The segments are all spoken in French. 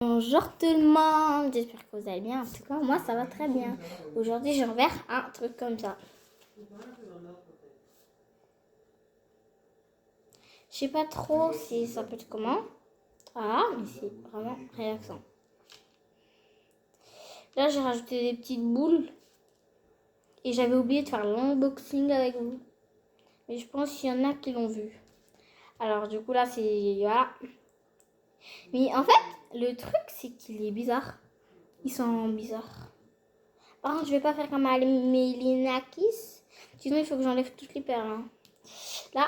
Bonjour tout le monde, j'espère que vous allez bien. En tout cas, moi ça va très bien. Aujourd'hui, j'ai ouvert un truc comme ça. Je sais pas trop si ça peut être comment. Voilà, mais c'est vraiment relaxant. Là, j'ai rajouté des petites boules. Et j'avais oublié de faire l'unboxing avec vous. Mais je pense qu'il y en a qui l'ont vu. Alors du coup là, c'est... Voilà. Mais en fait, le truc, c'est qu'il est bizarre. Ils sont bizarres. Par contre, je vais pas faire comme Melinakis. Sinon, il faut que j'enlève toutes les perles. Hein. Là,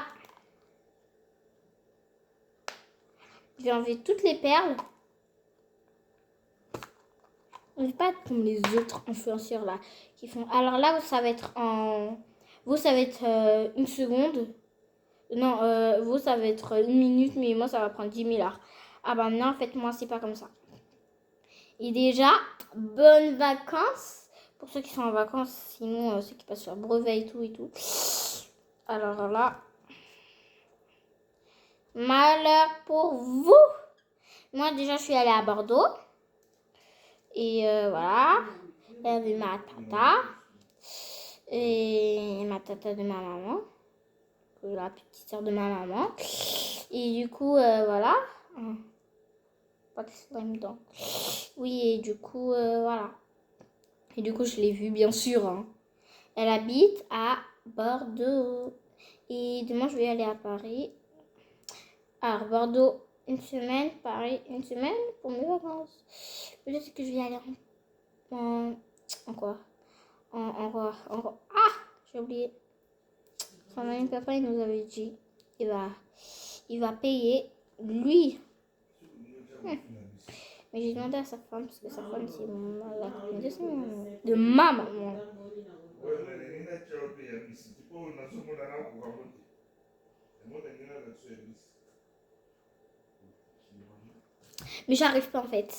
je vais enlever toutes les perles. On n'est pas comme les autres influenceurs là qui font. Alors là, ça va être en. Vous, ça va être une seconde. Non, vous, ça va être une minute, mais moi, ça va prendre 10 000 heures. Ah bah non, en fait, moi, c'est pas comme ça. Et déjà, bonnes vacances pour ceux qui sont en vacances. Sinon, ceux qui passent sur brevet et tout et tout. Alors là, malheur pour vous. Moi, déjà, je suis allée à Bordeaux. Et voilà. Il y avait ma tata. Et ma tata de ma maman. La petite soeur de ma maman. Et du coup, voilà. Pas de slime dedans. Oui, et du coup, voilà. Et du coup, je l'ai vue, bien sûr. Hein. Elle habite à Bordeaux. Et demain, je vais aller à Paris. Alors, Bordeaux, une semaine. Paris, une semaine pour mes vacances. Peut-être que je vais aller en quoi Ah, j'ai oublié. Son ami papa, il nous avait dit, il va payer lui. Mais j'ai demandé à sa femme, parce que sa femme, c'est la copine de ma maman. Mais j'arrive pas en fait.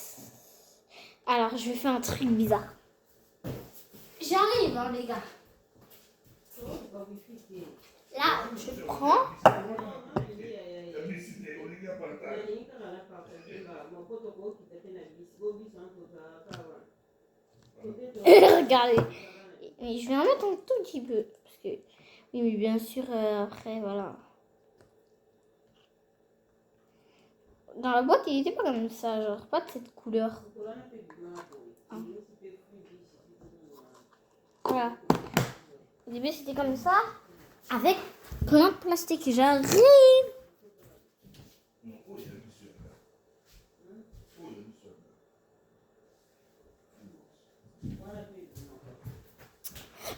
Alors, je vais faire un truc bizarre. J'arrive, hein, les gars. Là, je prends. Regardez. Mais je vais en mettre un tout petit peu. Parce que, oui, mais bien sûr, après, voilà. Dans la boîte, il n'était pas comme ça, genre, pas de cette couleur. Hein. Voilà. Au début, c'était comme ça, avec plein de plastique. J'arrive.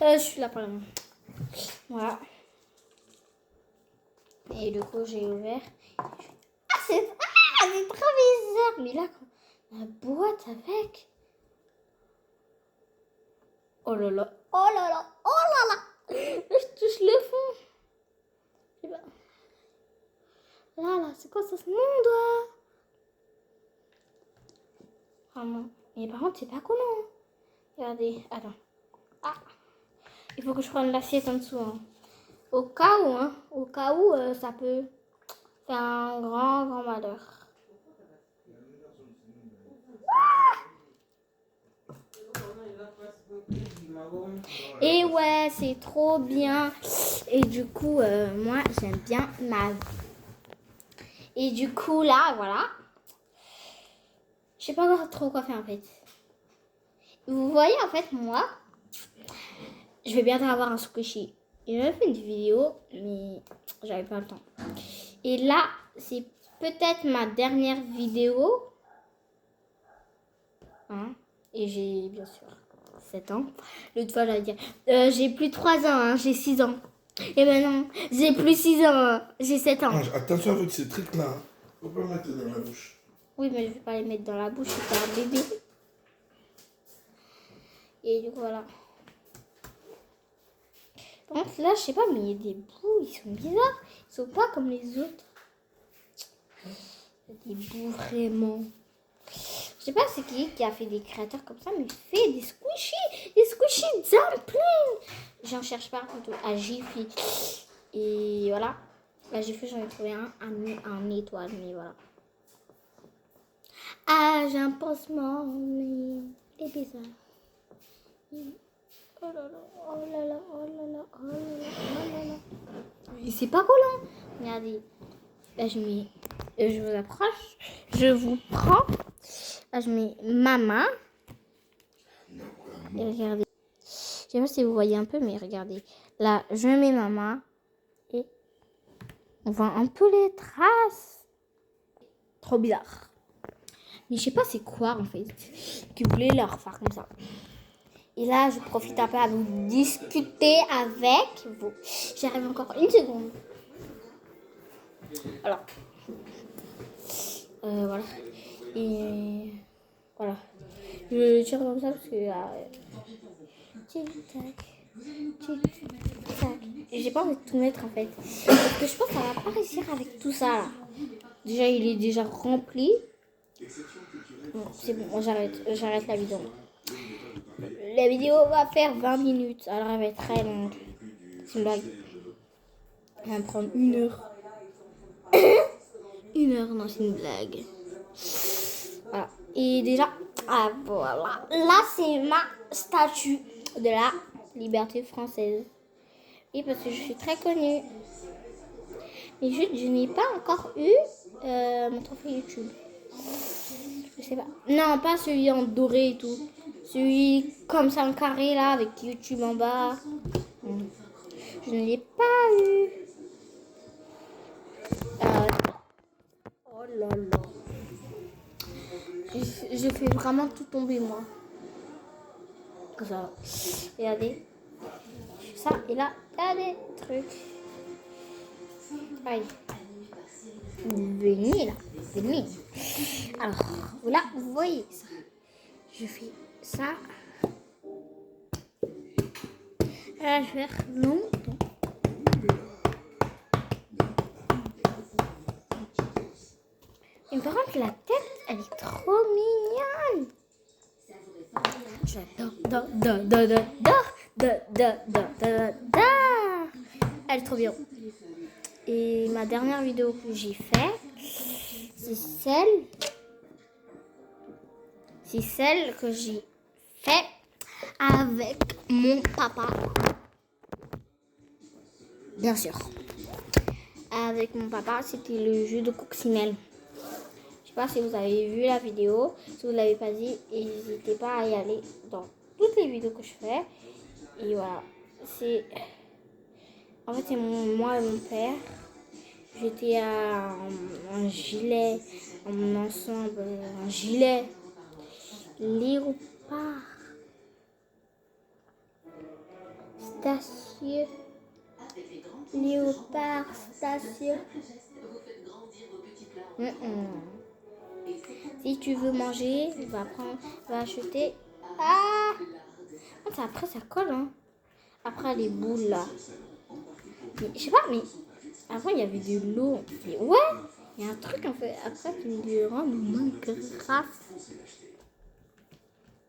Je suis là, pardon. Voilà. Et du coup, j'ai ouvert. Ah, c'est trop bizarre. Mais là, la boîte avec. Oh là là. Oh là là. Oh là là. Je touche le fond. Là, c'est quoi ça, ce monde? Ah non. Mais par contre, c'est pas comment. Regardez. Attends. Ah. Il faut que je prenne l'assiette en dessous. Hein. Au cas où, ça peut faire un grand malheur. Et ouais, c'est trop bien. Et du coup, moi, j'aime bien ma vie. Et du coup, là, voilà. Je sais pas trop quoi faire en fait. Vous voyez, en fait, moi, je vais bientôt avoir un squishy. Il m'a fait une vidéo, mais j'avais pas le temps. Et là, c'est peut-être ma dernière vidéo. Hein? Et j'ai, bien sûr, 7 ans. L'autre fois, j'allais dire, j'ai plus 3 ans, hein, j'ai 6 ans. Et ben non, j'ai plus 6 ans, hein, j'ai 7 ans. Attention avec ces trucs-là. Hein. Faut pas mettre dans la bouche. Oui, mais je vais pas les mettre dans la bouche, c'est un bébé. Et du coup, voilà. Par contre, là, je sais pas, mais il y a des bouts, ils sont bizarres. Ils sont pas comme les autres. Il y a des bouts vraiment. Je sais pas c'est qui a fait des créateurs comme ça, mais il fait des squishies dumpling. J'en cherche pas plutôt à Jiffy. Et voilà. À Jiffy, j'en ai trouvé un étoile, mais voilà. Ah, j'ai un pansement, mais il est bizarre. Oh là là, oh là là, oh là là, oh là là, oh là là. Et c'est pas collant. Regardez. Là, je mets... je vous approche. Je vous prends. Là, je mets ma main. Et regardez. Je sais pas si vous voyez un peu, mais regardez. Là, je mets ma main. Et on voit un peu les traces. Trop bizarre. Mais je sais pas c'est quoi, en fait, qui voulait leur faire comme ça. Et là, je profite un peu à vous discuter avec vous. J'arrive encore une seconde. Alors, voilà. Et voilà. Je tire comme ça parce que... tic-tac, tic-tac. J'ai pas envie de tout mettre en fait. Parce que je pense que ça va pas réussir avec tout ça là. Déjà, il est déjà rempli. Bon, c'est bon, j'arrête la vidéo. La vidéo va faire 20 minutes. Alors, elle va être très longue. C'est une blague. Elle va me prendre 1 heure. 1 heure, non, c'est une blague. Voilà. Et déjà, ah, voilà. Là, c'est ma statue de la liberté française. Oui, parce que je suis très connue. Mais juste, je n'ai pas encore eu mon trophée YouTube. Je sais pas. Non, pas celui en doré et tout. Celui comme ça en carré là, avec YouTube en bas. Je ne l'ai pas eu. Oh là là. Je fais vraiment tout tomber moi. Comme ça. Regardez. Ça, et là, il y a des trucs. Allez. Venez là. Venez. Alors, voilà, vous voyez ça. Je fais ça. Là, je vais faire longtemps. Et par contre, la tête, elle est trop mignonne. Elle est trop bien. Et ma dernière vidéo que j'ai faite, c'est celle que j'ai faite avec mon papa. Bien sûr. Avec mon papa, c'était le jeu de coccinelle. Je sais pas si vous avez vu la vidéo. Si vous ne l'avez pas dit, n'hésitez pas à y aller dans toutes les vidéos que je fais. Et voilà. En fait, c'est moi et mon père. J'étais un gilet, en ensemble, un gilet. Léopard. Stacieux. Léopard, stacieux. Si tu veux manger, va acheter. Ah! Après, ça colle, hein. Après, les boules, là. Mais, je sais pas, mais avant, il y avait de l'eau. Mais ouais, il y a un truc, en fait. Après, tu me rends moins grave.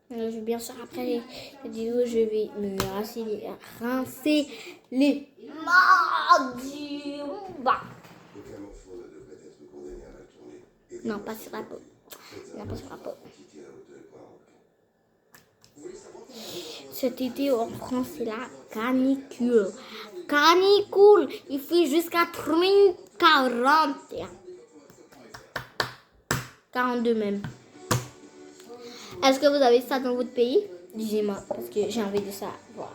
Bien sûr, après les vidéos, je vais me rincer les mains du bas. Non, pas sur la peau. Non, pas sur la peau. Cet été en France, c'est la canicule. Canicule, il fait jusqu'à 30, 41. 42 même. Est-ce que vous avez ça dans votre pays? Dis-moi, parce que j'ai envie de savoir.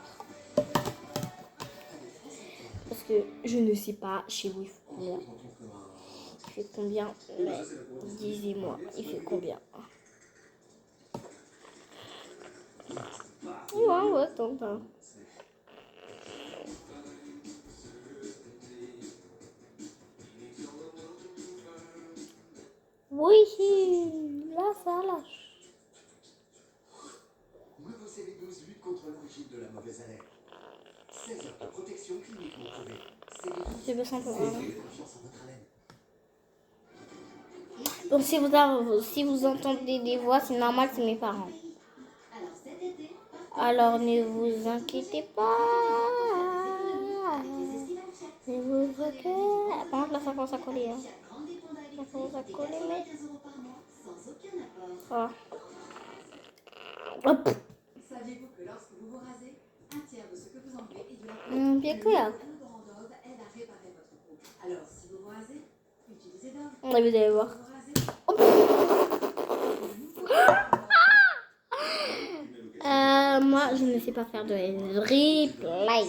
Parce que je ne sais pas chez vous. Il fait combien? Dis-moi, il fait combien? Ouais, attends. Oui, là, ça lâche. Nouveau CV12 lutte contre l'origine de la mauvaise haleine. 16 heures de protection cliniquement prouvée. CV12 C'est simple. confiance en votre haleine. Donc si vous entendez des voix, c'est normal, c'est mes parents. Alors ne vous inquiétez pas. Ne vous inquiétez pas. Par contre là ça commence à coller. Ça commence à coller mais... Oh. Hop. Saviez-vous que lorsque vous vous rasez, un tiers de ce que vous enlevez est de la peau Bien que là. Odorandove aide à réparer votre peau. Alors, si vous vous rasez, utilisez Dove. Vous allez voir. Si vous vous rasez, Moi, je ne sais pas faire de replay.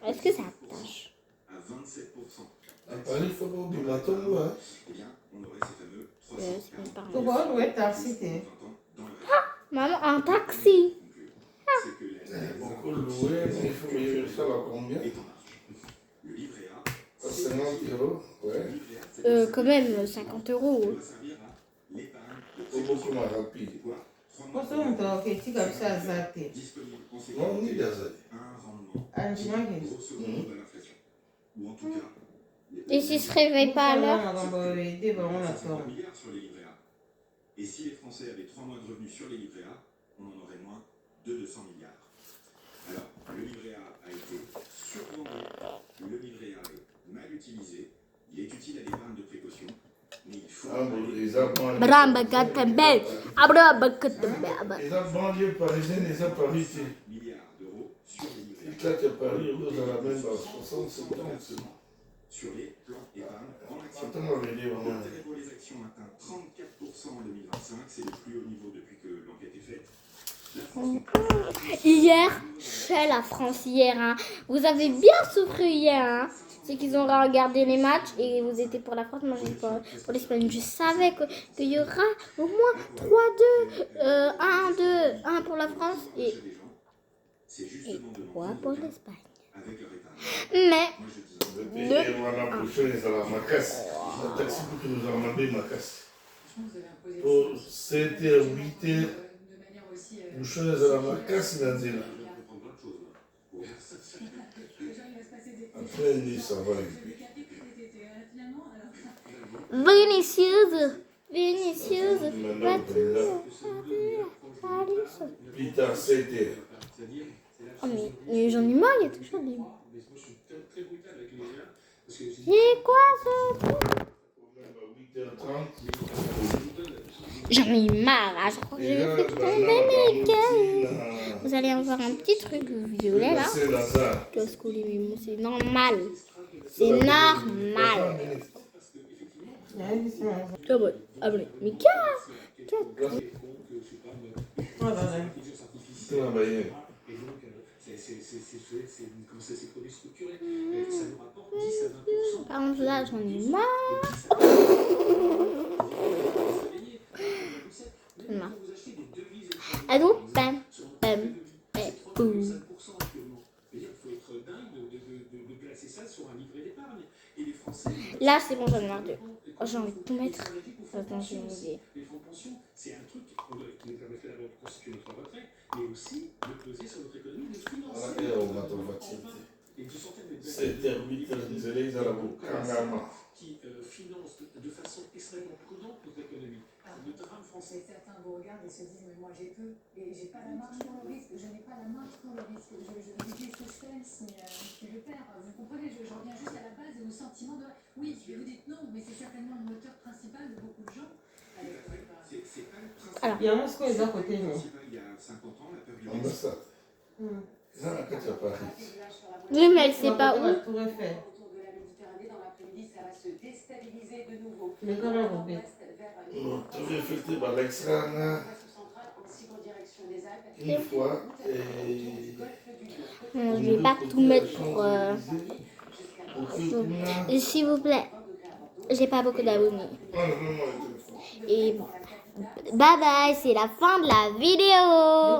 Est-ce que ça tâche? À 27%. À Paris, il faut pas oublier Maton, hein. Eh bien, on aurait ces fameux C'est mes 340 parents. Pourquoi louer taxi t'es? dans le reste. Maman, un taxi. C'est que Beaucoup loué, mais il faut payer ça à combien? est en marche. Le livret A, À 50 euros, ouais. Quand même, 50 euros. doit servir à l'épargne de C'est beaucoup moins rapide. quoi 3 Kwa mois sababu mtawaketi kabisa zake. disponible en Non, sécurité, ni Gaza. un rendement Anjimage. grosso modo de l'inflation. Ou en tout cas, Et s'ils se réveillent pas à l'heure? magambo ede bango na 63 soro. milliards sur les livrets A. Et si les Français avaient 3 mois de revenus sur les livrets A, on en aurait moins de 200 milliards. Alors, le livret A a été survendu, le livret A est mal utilisé, il est utile à l'épargne de précaution, mais il faut... Ah, bon, les Allemands. Bramba Gatembe. Abramba Gatembe. Les banlieues parisiennes, les Paris, milliards d'euros sur les livrets A. c'est là qu'à Paris, on a la même 60, 70. Sur les plans épargne en action. Attends, on va dire vraiment. L'intérêt pour les actions atteint 34% en 2025, c'est le plus haut niveau depuis que l'enquête est faite. La France Hier, chez la France, hier, hein. Vous avez bien souffert hier, hein. C'est qu'ils ont regardé les matchs et vous étiez pour la France, moi j'étais pour l'Espagne. Je savais qu'il y aura au moins 3-2, 1-2, 1 pour la France et c'est justement de 3 pour l'Espagne. avec leur épargne. Mais, Moi je dis Le pays, voilà, prochain, ils ont la macasse. Le taxi pour que nous en demandé ma casse. franchement, vous avez imposé Pour le 7h, 8h, de manière aussi. prochain, ils ont la macasse, mais on dit là. je vais comprendre plein de choses. Moi. Ouais. Déjà, il va se passer des Après, il dit, ça va, les le filles. café tout était finalement. Alors, Vinicius, Vinicius, Maintenant, on est là. Peter, 7h. Oh mais j'en ai marre, il y a toujours des... C'est quoi ça? 8h30. J'en ai marre, à chaque fois que je vais faire tomber mes cailloux. Vous allez avoir un petit truc violet là. C'est Lazare. Qu'est-ce que c'est normal. C'est normal. Ah ouais, ah ouais. Mais qu'est-ce? Oh là là. C'est la baïenne. Et donc, c'est comme ça, c'est produit structuré. Ça nous rapporte 10 à 20%. Par contre là, j'en ai marre. Non. Ah donc, bam, bam, bam, boum. Il faut être dingue de placer ça sur un livret d'épargne. Et les Français. Là, c'est bon, j'en ai marre de... Oh, j'ai envie de tout mettre. Attends, j'ai une idée. Les fonds pension, c'est un truc qui nous permettrait de constituer notre retraite, mais aussi de peser sur notre économie, de financer. Et on va t'en voiture. Et de centaines de 7h, 8h, désolé, ils ont la boucle. qui financent de façon extrêmement prudente notre économie. Le drame français. certains vous regardent et se disent mais moi j'ai peu et j'ai pas la marge pour le risque, je n'ai pas la marge pour le risque, je dis ce que je fais, mais je perds. Vous comprenez, je reviens juste à la base et au sentiment de oui, vous dites non, mais c'est certainement le moteur principal de beaucoup de gens. C'est pas le principe. Alors. Yango sikoyo eza kote Le no. principal, il y a 50 ans, la peur du risque. Ambassade. Ils ont la carte à Paris. Oui, mais elle sait pas où. Tour Eiffel. Autour de la Méditerranée, dans l'après-midi, ça va se déstabiliser de nouveau. Mais comment on fait? Non, tu veux faire par l'extra, une fois, et... Non, je vais pas tout mettre pour... Et S'il vous plaît, j'ai pas beaucoup d'abonnés. Et bye bye, c'est la fin de la vidéo.